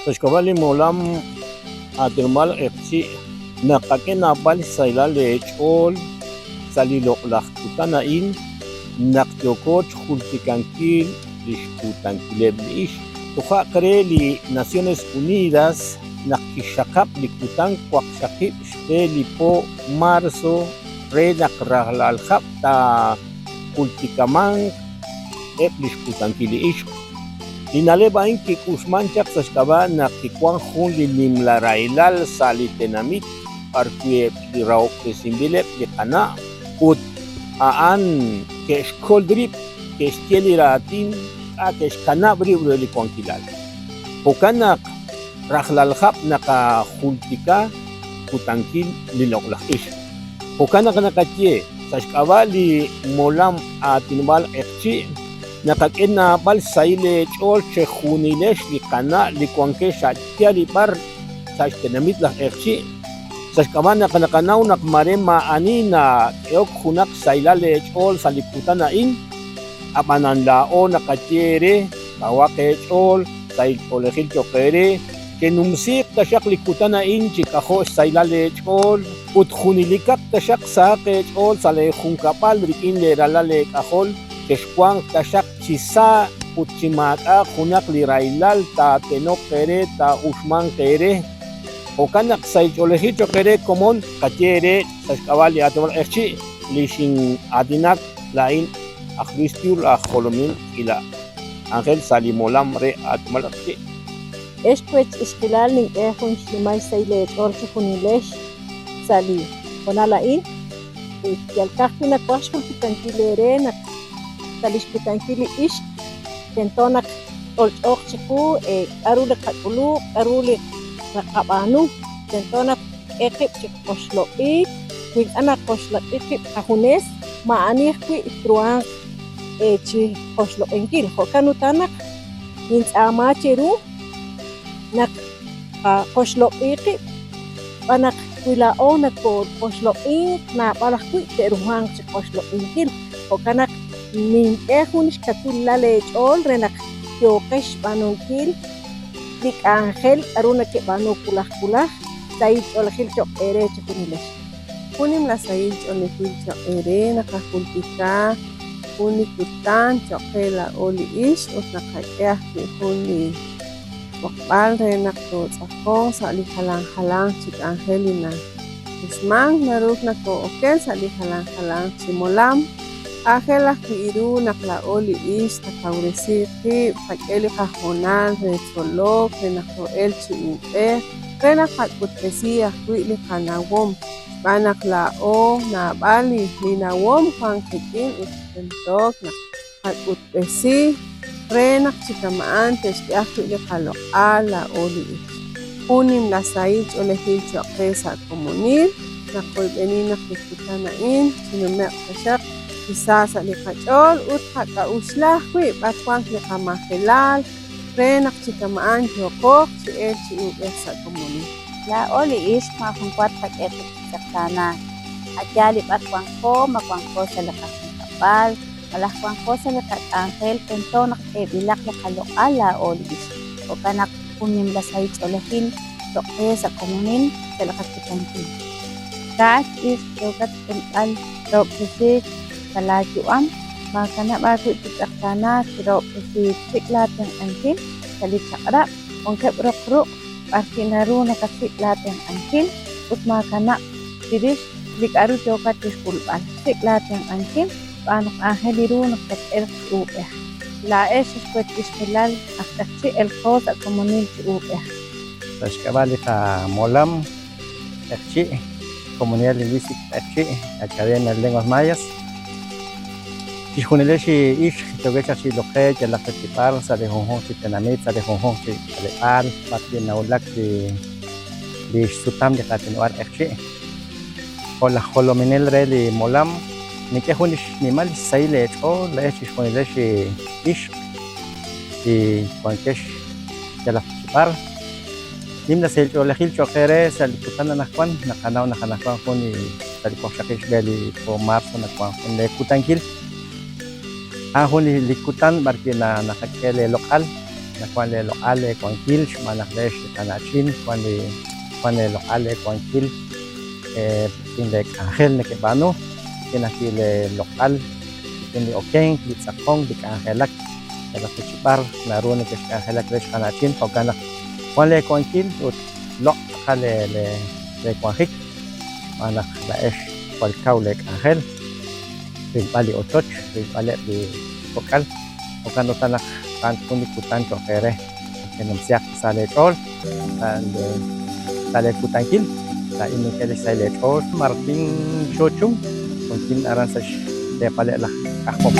Tashkabali molam atirmal eqchi naqake napal sailale chol saliloklatutanain naqtiokoch jultikankil lixkutankilebniix tuja kreli Naciones Unidas naqkixaqab likutan kuaqxaqib xtelipo marzo re naqrajlaljab ta jultikaman lixkutankiliix Linalebain que Kuzmanchak Sashkaba Nakikwan Hun Limlarailal Salitenamit Arquie Rao Simbilep de Cana Ut Aan Keshkoldrip Kestieliratin a Keshkanabri Reliquanquilal Okanak Rajlalhab Naka Hultika Kutankil Liloklahish Okanak Nakatie Sashkaba li Molam Atinbal Ekchi Nakakena bal saile chol chejunilesh li kana li kuankesh atiali bar sashtenamit la erchi sashkamana kanakanaw nakmarema anina eok hunak sailale chol salikutana in abananlao nakatiere kawake chol sail olejil chokere kenumsik tashak likutana in chikajo sailale chol utjunilikak tashak saake chol sale junkapal rikin le ralale kajol Keshkuan tashak chisa uchimaka hunak lirailal ta tenok kere ta usman kere okanak saicholejito kere komon katiere sashkabali atol erchi lishin adinak lain akhristiul akholomin ila Ángel Salimolam re atmalakti Esquech iskilal ning ehun shimay saile orchu hunilesh sali konalain yalkakina kwashkul tankilere nak Talishkutankili ish tentonak olchokchiku arule kakulu arule rakabanu tentonak ekip chikoshloik wing anak koshloik ahunes maani kwi itruan chi koshlo enkil hokanutanak ins amacheru nak koshloik anak kwilao nak koshloik na balakwi teruhang chikoshloinkil hokanak min ehun shkatula lechol renak yokesh banunkil dik Ángel aruna ke banu kulah said olhil chokere chukunilesh kunim la said olhil chokere nakakultika kunikutan chokela oli ish utnakaya huni wakbal renak to tsakong sali halang chik Angelina Usman naruk nako okel sali halang simolam Ángela kiiru naklaoli ish nakauresiqi pakeli kajonal resolo kenakroel chiupe renakatputpesi ahkuili kanawom banaklao nabali linawom juankikin utentok nakatputpesi renak chikamaan teshki ahkuili kaloala oli ish unim lasaich olehil choqesa komunil nakolbeni nakikutanain sinumek tashak Quizás ali kachol ut haka uslah kwi batwang ni kamahelal renak chikamaan jokok si el si sa komuni la oli is makumkwat paket saktana atyali batwang ko makwangko sa lakas ng kapal malakwangko sa lakas Ángel pento nakebilak na kalokala oli is o kanak kunim lasay cholahin toke sa komunin sa lakas kitangkin kat is jokat penal prophecy Kalajuan, makana baru ditaksana tidak positif latihan angin, kali cakra, ongkep rok arkinaru nakasik latihan angin, ut makana diris dikaru jokat di sekolah, sik latihan angin, anak Ángel diru nakat LQE. La es sesuatu istilah aksi LQE tak komunil QE. Tashkabali ka molam, aksi komunidad lingüística aksi, Academia de Lenguas Mayas. Hijuneleshi ish togecha si loke ya la festival sa de honhon si tenamit sa de honhon si leal pati naulak di sutam de katinuar ekche hola holominel reli molam ni ke hunish ni mal saile o la ish hijuneleshi ish y cuankesh ya la festival nimla sel o la hil chokere sa likutana nakwan nakanaw nakanakwan huni sa likoshakish beli po marso nakwan le kutankil Ahon likutan barki na nakakele lokal na kuan le lokale kuan kil manak lesh kanachin kuan le lokale kuan kil tinlek angel ne kebano kinakile lokal kinli okeng litsakong dik angelak kala kuchipar naru ne kesh angelak lesh kanachin pagkanak kuan le kuan kil ut lok kale le kuan hik manak laesh kuan kaulek angel rin bali otoch rin bali di pokal pokal utanak kan kunikutan ko kere kenom siak sa letol and sale kutangkin la inu kele sa letol marting chochung mungkin aran sa de pale lah kakop